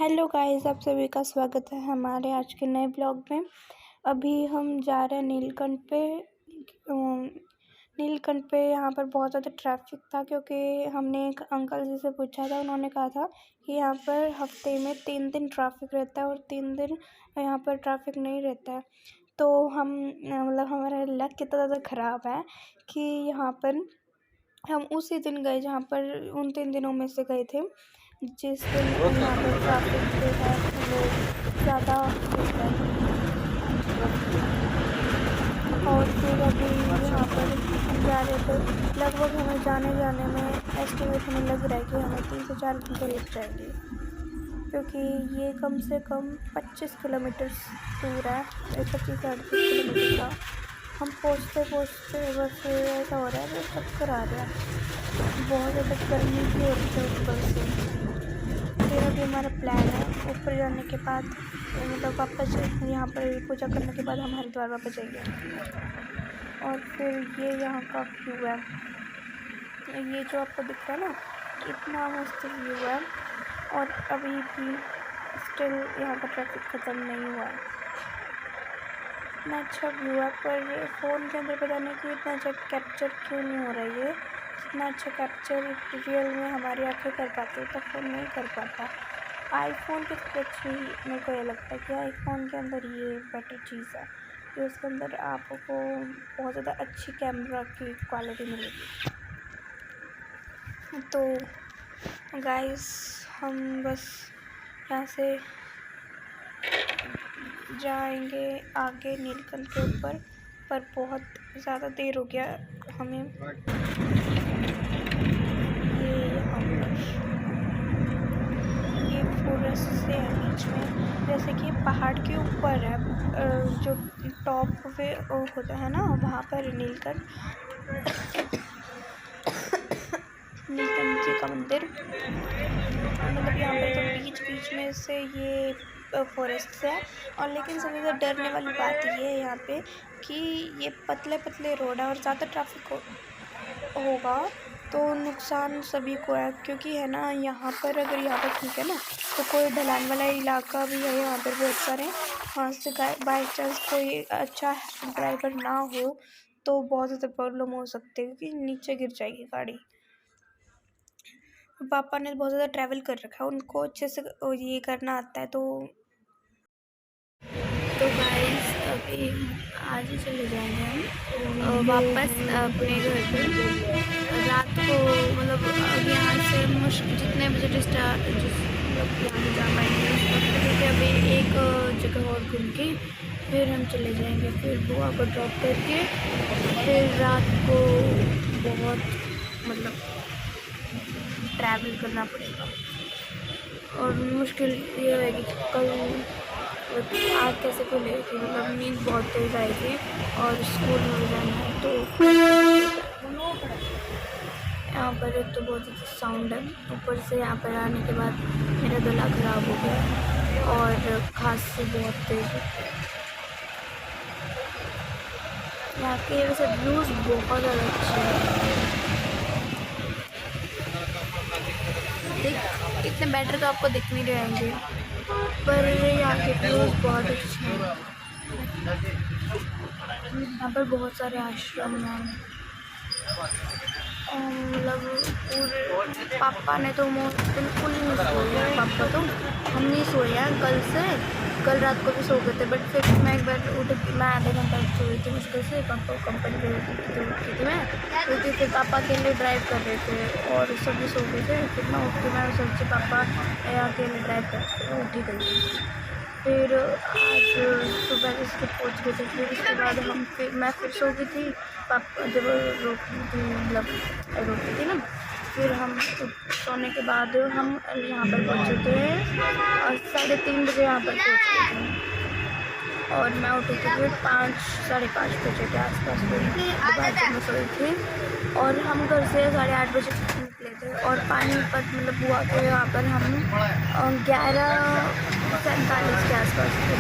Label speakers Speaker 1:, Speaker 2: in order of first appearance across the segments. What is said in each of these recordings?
Speaker 1: Hello guys, आप सभी का स्वागत है हमारे आज के नए ब्लॉग में। अभी हम जा रहे हैं नीलकंठ पे। नीलकंठ पे यहाँ पर बहुत ज़्यादा ट्रैफिक था क्योंकि हमने एक अंकल जी से पूछा था। उन्होंने कहा था कि यहाँ पर हफ्ते में 3 दिन ट्रैफिक रहता है और 3 दिन यहाँ पर ट्रैफिक नहीं रहता है। तो हम हमारा लक कितना ज़्यादा ख़राब है कि यहाँ पर हम उसी दिन गए जहाँ पर उन 3 दिनों में से गए थे जिस दिन यहाँ पर ट्रैफिक जो है वो ज़्यादा होता है। और फिर अभी यहाँ पर हम जा रहे थे। लगभग हमें जाने में एस्टिमेट हमें लग रहा है कि हमें 3 से 4 घंटे लग जाएंगे क्योंकि ये कम से कम 25 किलोमीटर दूर है। 25-28 किलोमीटर का। हम पहुँचते बस ऐसा हो रहा है कि चक्कर आ रहा है। बहुत ज़्यादा गर्मी भी हो रही है ऊपर से। फिर अभी हमारा प्लान है ऊपर जाने के बाद वापस यहाँ पर पूजा करने के बाद हम हरिद्वार वापस जाएंगे। और फिर ये यहाँ का व्यू है। ये जो आपको दिख रहा है ना, इतना मस्त व्यू है। और अभी भी स्टिल यहाँ का ट्रैफिक ख़त्म नहीं हुआ है। इतना अच्छा व्यू है पर फ़ोन के अंदर पता नहीं कि इतना अच्छा कैप्चर क्यों नहीं हो रहा है। ये इतना अच्छा कैप्चर रियल में हमारी आँखें कर पाती है तो फ़ोन नहीं कर पाता। आईफोन की सबसे अच्छी मेरे को ये लगता है कि आईफोन के अंदर ये बेटर चीज़ है कि उसके अंदर आपको बहुत ज़्यादा अच्छी कैमरा की क्वालिटी मिलेगी। तो गाइस, हम बस यहाँ से जाएंगे आगे नीलकंठ के ऊपर, पर बहुत ज़्यादा देर हो गया हमें। ये फॉरेस्ट से है बीच में, जैसे कि पहाड़ के ऊपर है। जो टॉप पे होता है ना, वहाँ पर नीलकंठ जी का मंदिर। मतलब यहाँ पर तो बीच में से ये फॉरेस्ट है। और लेकिन सबसे ज़्यादा डरने वाली बात ये है यहाँ पे कि ये पतले रोड है और ज़्यादा ट्रैफिक होगा तो नुकसान सभी को है। क्योंकि है ना, यहाँ पर अगर यहाँ पर ठीक है ना, तो कोई ढलान वाला इलाका भी है यहाँ पर बहुत सारे। वहाँ से बाई चांस कोई अच्छा ड्राइवर ना हो तो बहुत ज़्यादा प्रॉब्लम हो सकती है क्योंकि नीचे गिर जाएगी गाड़ी। पापा ने बहुत ज़्यादा ट्रैवल कर रखा है, उनको अच्छे से ये करना आता है। तो गाइस, अभी आज ही चले जाएंगे हम वापस अपने घर पे। रात को मतलब अब यहाँ से मुश्किल जितने बजे स्टार्ट यहाँ जा पाएंगे उस वक्त, क्योंकि अभी एक जगह और घूम के फिर हम चले जाएंगे। फिर बुआ को ड्रॉप करके फिर रात को बहुत ट्रैवल करना पड़ेगा। और मुश्किल ये होगी कि कल आज कैसे खुलेगी, नींद बहुत तेज़ आएगी और स्कूल में जाना है। तो यहाँ पर एक तो बहुत ज़्यादा साउंड है, ऊपर से यहाँ पर आने के बाद मेरा गला ख़राब हो गया और खांसी बहुत तेज़ है। यहाँ के वैसे व्यूज़ बहुत ज़्यादा अच्छे हैं। इतने बेटर तो आपको दिख नहीं रहेंगे, पर यहाँ के व्यूज़ बहुत अच्छे हैं। यहाँ पर बहुत सारे आश्रम हैं। मतलब पूरे पापा ने तो बिल्कुल नहीं सोया। पापा तो हम नहीं सोए हैं कल रात को भी सो गए थे। बट फिर मैं एक बार मैं आधे घंटा सोई थी मुश्किल से। पापा को कंपनी गई थी मैं, क्योंकि फिर पापा अकेले ड्राइव कर रहे थे और सभी सो गए थे। फिर मैं उठ के मैं सोची पापा अकेले ड्राइव करते उठ ही गई। फिर आज सुबह इसके पहुँच गए थे। फिर उसके बाद मैं फिर सो गई थी। पापा जब रोकती थी ना, फिर हम सोने के बाद हम यहाँ पर पहुँचे थे और 3:30 बजे यहाँ पर पहुँच गए थे। और मैं उठी थी फिर 5-5:30 बजे के आसपास दोबारा जब मैं सोई थी। और हम घर से 8:30 बजे निकले थे और पानीपत बुआ के यहाँ पर हम 11:47 के आसपास थे।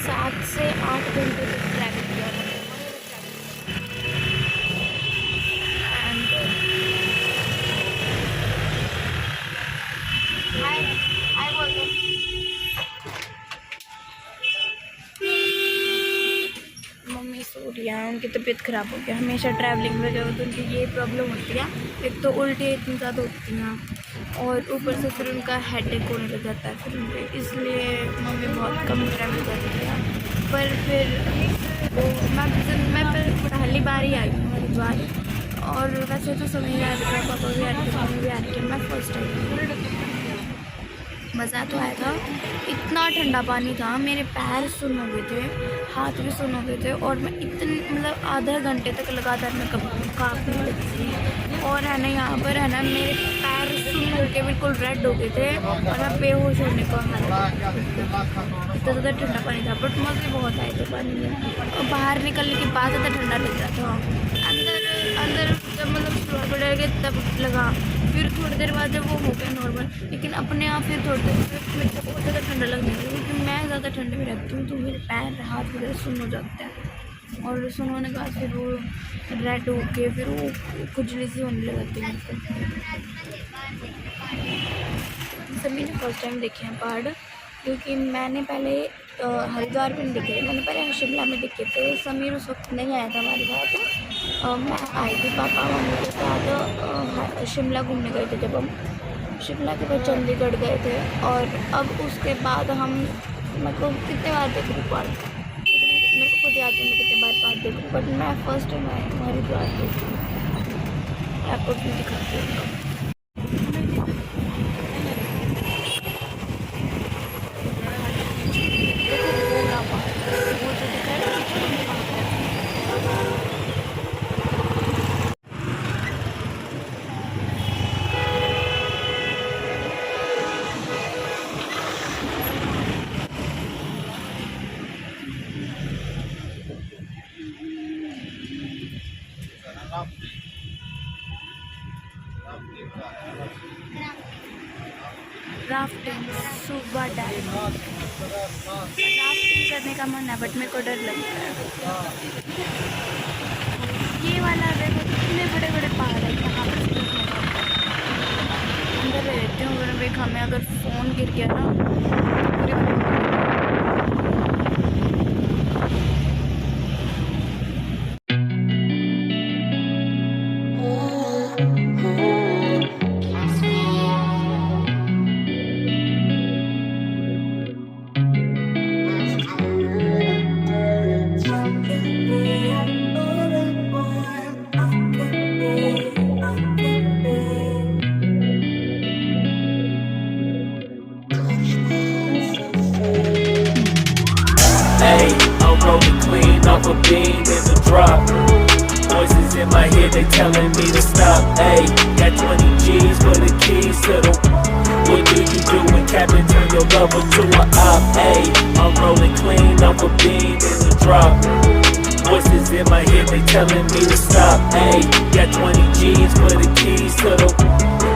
Speaker 1: 7 से 8 घंटे तक ट्रैवल किया था। तबीयत ख़राब हो गया। हमेशा ट्रैवलिंग वगैरह तो उनकी ये प्रॉब्लम होती है, एक तो उल्टी इतनी ज़्यादा होती हैं और ऊपर से फिर उनका हेडेक होने लग जाता है फिर उनके, इसलिए मम्मी बहुत कम ट्रैवल करती है। पर फिर मैं पहली बार ही आई हूँ हरिद्वार, और वैसे तो सभी आ रहे थे, पापा भी आ रहे थे, मम्मी भी आ रही थी, मैं फर्स्ट टाइम। मज़ा तो आया था, इतना ठंडा पानी था, मेरे पैर सुन हो गए थे, हाथ भी सुन हो गए थे, और मैं इतने मतलब आधे घंटे तक लगातार मैं काँपने लगी थी। और है ना यहाँ पर है ना मेरे पैर सुन हो के बिल्कुल रेड हो गए थे और मैं बेहोश होने को हालत, इतना ज़्यादा ठंडा पानी था। बट मज़े बहुत आए थे पानी में, और बाहर निकलने के बाद ज़्यादा ठंडा लग रहा था। अंदर जब मतलब फ्लोर पर डर गए तब लगा, फिर थोड़ी देर बाद जब वो हो गया नॉर्मल, लेकिन अपने आप फिर थोड़ी देर मेरे को बहुत ज़्यादा ठंडा लगने लगा, क्योंकि मैं ज़्यादा ठंडे में रहती हूँ तो मेरे पैर हाथ वगैरह सुन हो जाते हैं, और सुन होने के बाद फिर वो रेड हो के फिर वो खुजली सी होने लगाती है। सभी ने फर्स्ट टाइम देखे हैं पहाड़, क्योंकि मैंने पहले हरिद्वार में नहीं देखे थे, मैंने पहले शिमला में देखे थे। समीर उस वक्त नहीं आया था हमारे साथ, मैं आई थी पापा मम्मी के साथ शिमला घूमने गए थे। जब हम शिमला के बाद चंडीगढ़ गए थे, और अब उसके बाद हम मेरे को कितने बार देख रही पहाड़, मेरे को खुद याद है मैं कितने बार पहाड़ देखूँ, बट मैं फर्स्ट टाइम आई हूँ हरिद्वार देखी, आपको भी दिखाती हूँ। राफ्टिंग, स्कूबा डाइविंग, राफ्टिंग करने का मन है, बट मेरे को डर लगता है। ये वाला देखो कितने बड़े बड़े पहाड़ है, यहाँ पर अंदर रहते हूँ, हमें अगर फ़ोन गिर गया ना पूरी
Speaker 2: off a beam in the drop. Voices in my head, they telling me to stop. Ayy, got 20 G's for the keys to the. What do you do when Captain turn your lover to a op? Ayy, I'm rolling clean off a beam in the drop. Voices in my head, they telling me to stop. Ayy, got 20 G's for the keys to the.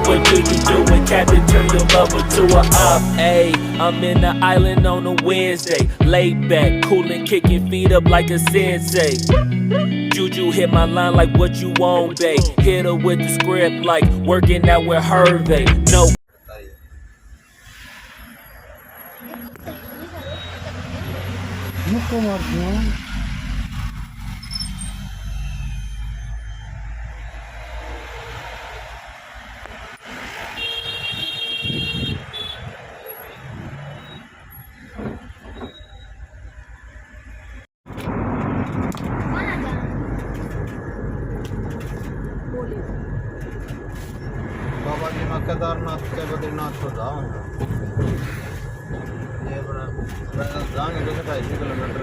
Speaker 2: What do you do when Captain turn your lover to a op? Ayy, I'm in the island on a Wednesday, laid back, coolin', kicking feet up like a sensei. Juju hit my line like what you want, babe. Hit her with the script like working out with Hervey. No.
Speaker 3: बाबा जी मैं केदारनाथ के बद्रीनाथ को जाऊँगा, ये बड़ा जाएंगे 250 kilometre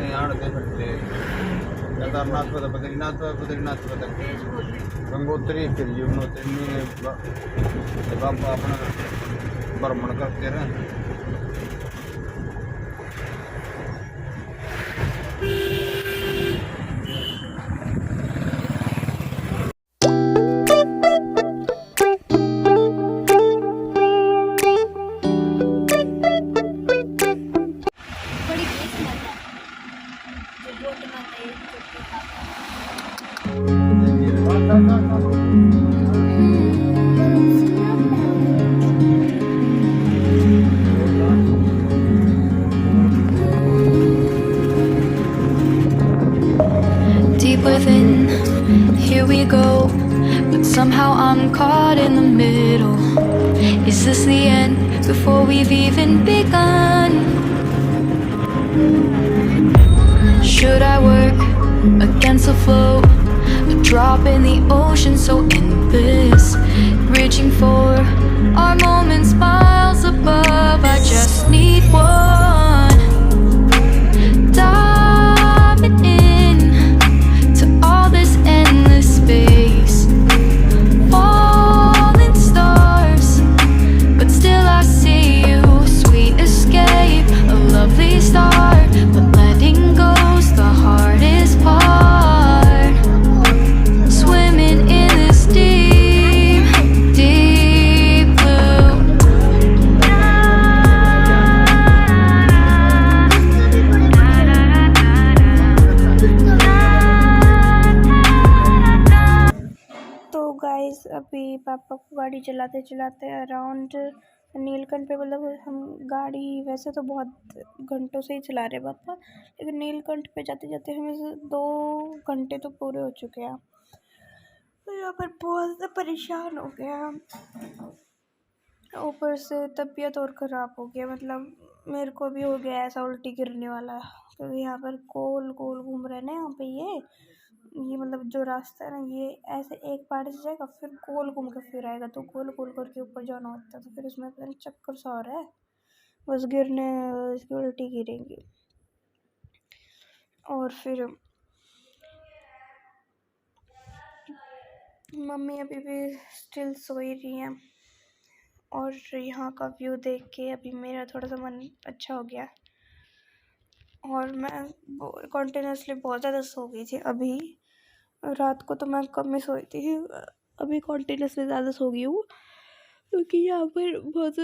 Speaker 3: यहाँ दे सकते केदारनाथ को बद्रीनाथ को गंगोत्री फिर यमुनोत्री बाबा अपना भ्रमण करते रहे।
Speaker 4: caught in the middle. Is this the end before we've even begun? Should I work against the flow? A drop in the ocean so endless, reaching for our moments miles above. I just need one, diving in to all this endless space, falling stars, but still I see you. Sweet escape, a lovely start, but letting go's the hardest part. Swimming in this deep, deep blue.
Speaker 1: तो guys अभी पापा को गाड़ी चलाते चलाते around Neelkanth पे, मतलब हम गाड़ी वैसे तो बहुत घंटों से ही चला रहे पापा, लेकिन नीलकंठ पे जाते जाते हमें 2 घंटे तो पूरे हो चुके हैं। तो यहाँ पर बहुत ज़्यादा परेशान हो गया, ऊपर से तबीयत और ख़राब हो गया, मतलब मेरे को भी हो गया ऐसा उल्टी गिरने वाला, क्योंकि यहाँ पर गोल गोल घूम रहे हैं ना यहाँ पे ये मतलब जो रास्ता है ना, ये ऐसे एक पहाड़ से जाएगा फिर गोल घूम के फिर आएगा, तो गोल गोल करके ऊपर जाना होता है, तो फिर उसमें पता नहीं चक्कर सा आ रहा है, बस गिरने इसकी उल्टी गिरेंगी। और फिर मम्मी अभी भी स्टिल सोई रही हैं, और यहाँ का व्यू देख के अभी मेरा थोड़ा सा मन अच्छा हो गया, और मैं कॉन्टिन्यूसली बहुत ज़्यादा सो गई थी। अभी रात को तो मैं कम ही सोई थी, अभी कॉन्टिन्यूसली ज़्यादा सो गई हूँ, क्योंकि यहाँ पर बहुत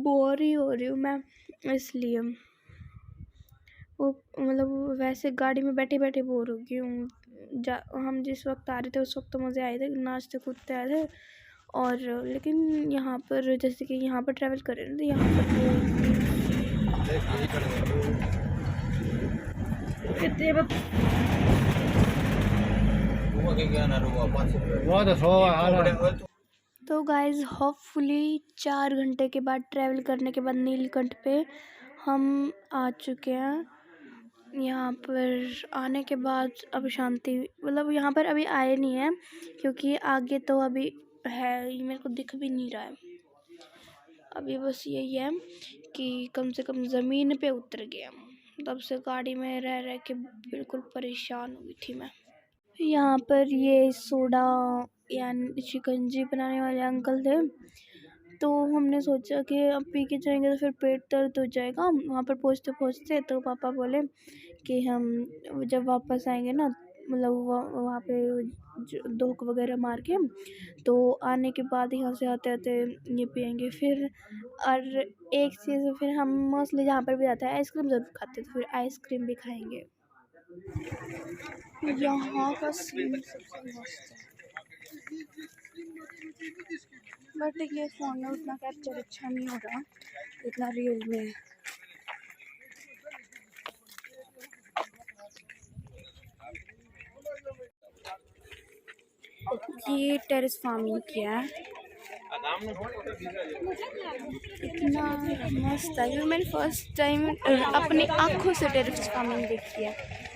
Speaker 1: बोर ही हो रही हूँ मैं, इसलिए वो मतलब वैसे गाड़ी में बैठे बैठे बोर हो गई हूँ। हम जिस वक्त आ रहे थे उस वक्त तो मज़े आए थे, नाचते कूदते आए थे, और लेकिन यहाँ पर जैसे कि यहाँ पर ट्रैवल कर रहे हैं तो यहाँ पर तो गाइज़ होपफुली 4 घंटे के बाद ट्रैवल करने के बाद नीलकंठ पे हम आ चुके हैं। यहाँ पर आने के बाद अभी शांति, मतलब यहाँ पर अभी आए नहीं हैं, क्योंकि आगे तो अभी है, ये मेरे को दिख भी नहीं रहा है। अभी बस यही है कि कम से कम ज़मीन पे उतर गया, तब से गाड़ी में रह रह के बिल्कुल परेशान हुई थी मैं। यहाँ पर ये सोडा यानी शिकंजी बनाने वाले अंकल थे, तो हमने सोचा कि अब पी के जाएंगे तो फिर पेट दर्द हो जाएगा। वहाँ पर पहुँचते पहुँचते तो पापा बोले कि हम जब वापस आएंगे ना, मतलब वहाँ पे धोख वगैरह मार के, तो आने के बाद यहाँ से आते आते ये पियेंगे फिर। और एक चीज़ फिर हम मोस्टली जहाँ पर भी जाते हैं आइसक्रीम ज़रूर खाते, तो फिर आइसक्रीम भी खाएंगे। यहाँ का सीन सबसे मस्त है, बट ये फ़ोन में उतना कैप्चर अच्छा नहीं हो रहा जितना रियल में है। ये टेरेस फार्मिंग किया है, इतना मस्त है, मैंने फर्स्ट टाइम अपनी आँखों से टेरेस फार्मिंग देखी है।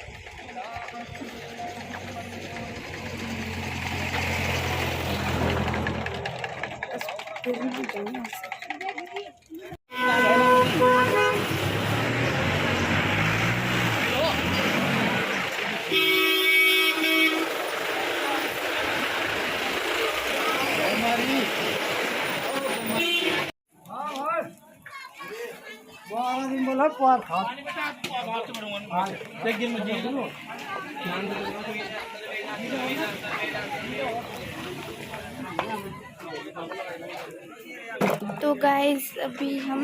Speaker 1: तो गाइस अभी हम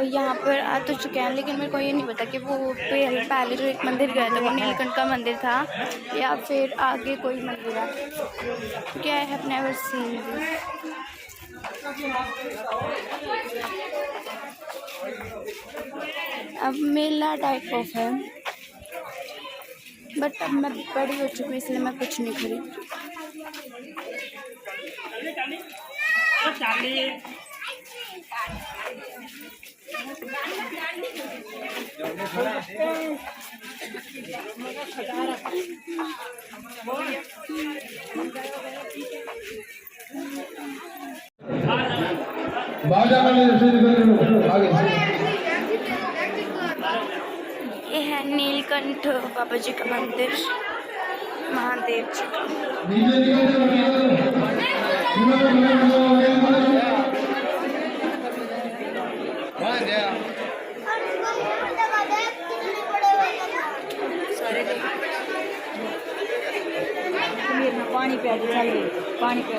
Speaker 1: यहाँ पर आ तो चुके हैं, लेकिन मेरे को ये नहीं पता कि वो पहले जो एक मंदिर गया था वो नीलकंठ का मंदिर था या फिर आगे कोई मंदिर है, क्योंकि I have never seen this. अब मेला टाइप ऑफ है, बट अब मैं बड़ी हो चुकी हूँ इसलिए मैं कुछ नहीं खरीद रही। ये है नीलकंठ बाबा जी का मंदिर, महादेव जी का।
Speaker 5: पानी पे चल पानी पे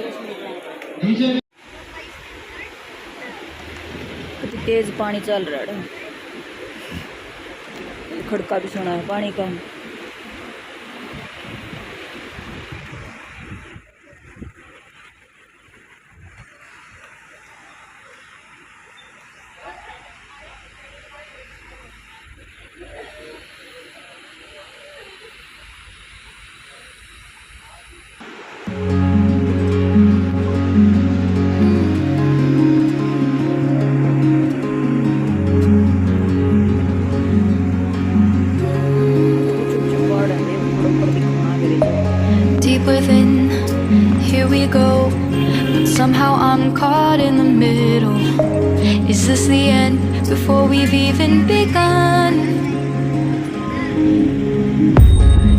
Speaker 5: तेज पानी चल रहा है, खड़का भी सुना है पानी का।
Speaker 4: Deep within, here we go. But somehow I'm caught in the middle. Is this the end before we've even begun?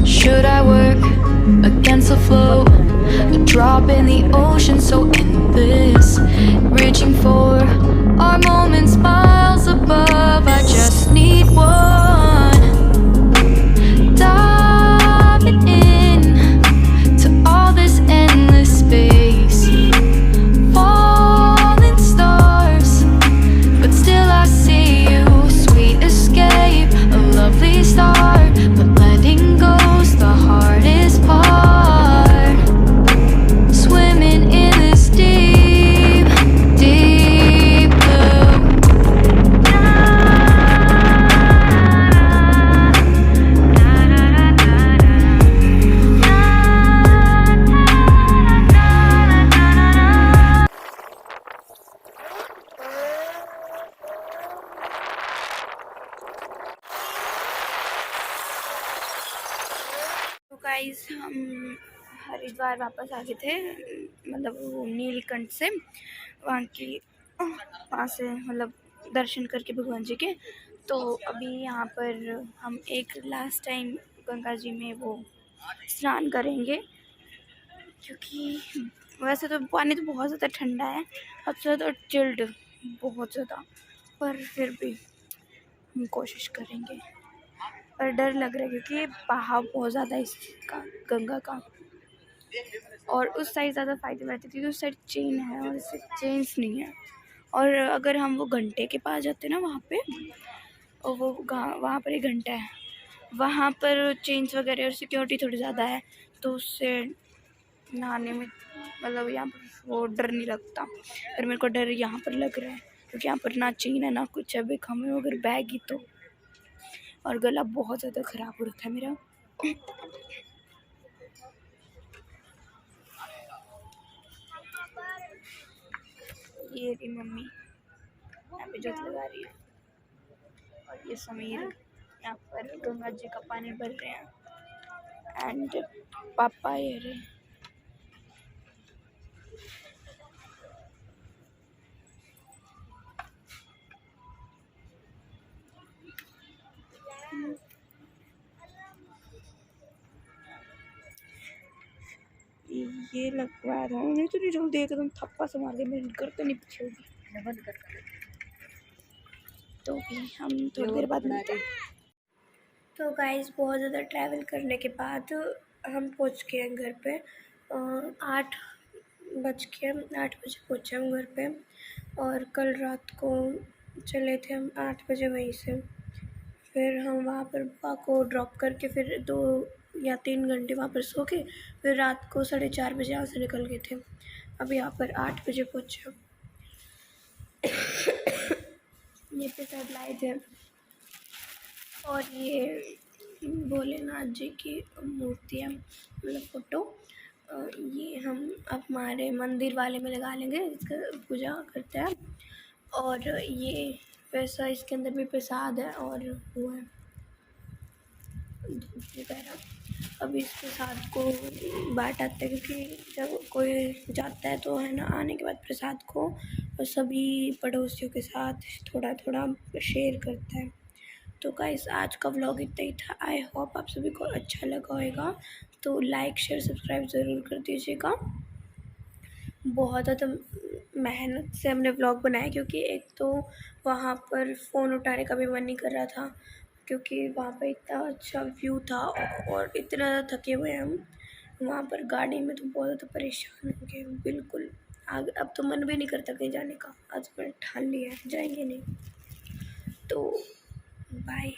Speaker 4: Should I work against the flow? A drop in the ocean so endless. Reaching for our moments miles above. I just need one. Diving in to all this endless space. Falling stars, but still I see you. Sweet escape, a lovely start, but letting go's the hardest part. Swimming in this deep, deep blue.
Speaker 1: तो guys हम हरिद्वार वापस आ गए थे, मतलब वो नीलकंठ से, वहाँ से मतलब दर्शन करके भगवान जी के। तो अभी यहाँ पर हम एक लास्ट टाइम गंगा जी में वो स्नान करेंगे, क्योंकि वैसे तो पानी तो बहुत ज़्यादा ठंडा है, बहुत ज़्यादा चिल्ड, बहुत ज़्यादा, पर फिर भी हम कोशिश करेंगे। पर डर लग रहा है क्योंकि बहाव बहुत ज़्यादा है इसका, गंगा का। और उस साइड ज़्यादा फ़ायदे रहते क्योंकि उस साइड चेन है और इस साइड चेन्स नहीं है। और अगर हम वो घंटे के पास जाते हैं ना वहाँ पे, और वो वहाँ पर एक घंटा है, वहाँ पर चेन्स वगैरह और सिक्योरिटी थोड़ी ज़्यादा है, तो उससे नहाने में मतलब यहाँ पर वो डर नहीं लगता। पर मेरे को डर यहाँ पर लग रहा है क्योंकि यहाँ पर ना चेन है ना कुछ है, भी हमें अगर बैग ही तो। और गला बहुत ज़्यादा ख़राब हो रखा है मेरा। ये रही मम्मी यहाँ पे जोत लगा रही है, और ये समीर यहाँ पर गंगा जी का पानी भर रहे हैं, एंड पापा ये रहे। ये लगवा रहा हूँ, नहीं तो नहीं जल्दी एकदम थप्पा से मार के मेरी गर्दन तो नहीं पीछे होगी। बंद कर, तो भी हम थोड़ी देर बाद मिलते हैं। तो गाइस बहुत ज़्यादा ट्रैवल करने के बाद हम पहुँच गए हैं घर पे। 8 बजे पहुँचे हम घर पे, और कल रात को चले थे हम 8 बजे वहीं से। फिर हम वहाँ पर पापा को ड्रॉप करके फिर 2 या 3 घंटे वहाँ पर सो के फिर रात को 4:30 बजे यहाँ से निकल गए थे। अब यहाँ पर 8 बजे पहुँचे। ये प्रसाद लाए थे, और ये भोलेनाथ जी की मूर्ति है, मतलब फ़ोटो, ये हम अब हमारे मंदिर वाले में लगा लेंगे, इसका पूजा करते हैं। और ये वैसा इसके अंदर भी प्रसाद है और वो है धूप वगैरह। अब इस प्रसाद को बांटाते हैं, क्योंकि जब कोई जाता है तो है ना, आने के बाद प्रसाद को और सभी पड़ोसियों के साथ थोड़ा थोड़ा शेयर करता है। तो गाइस आज का व्लॉग इतना ही था। आई होप आप सभी को अच्छा लगा होगा, तो लाइक शेयर सब्सक्राइब ज़रूर कर दीजिएगा। बहुत ज़्यादा मेहनत से हमने व्लॉग बनाया, क्योंकि एक तो वहाँ पर फ़ोन उठाने का भी मन नहीं कर रहा था, क्योंकि वहाँ पर इतना अच्छा व्यू था और इतना ज़्यादा थके हुए हैं हम वहाँ पर गाड़ी में, तो बहुत ज़्यादा परेशान हो गए बिल्कुल। आगे अब तो मन भी नहीं करता कहीं जाने का, आज मैंने ठान लिया है जाएंगे नहीं। तो बाय।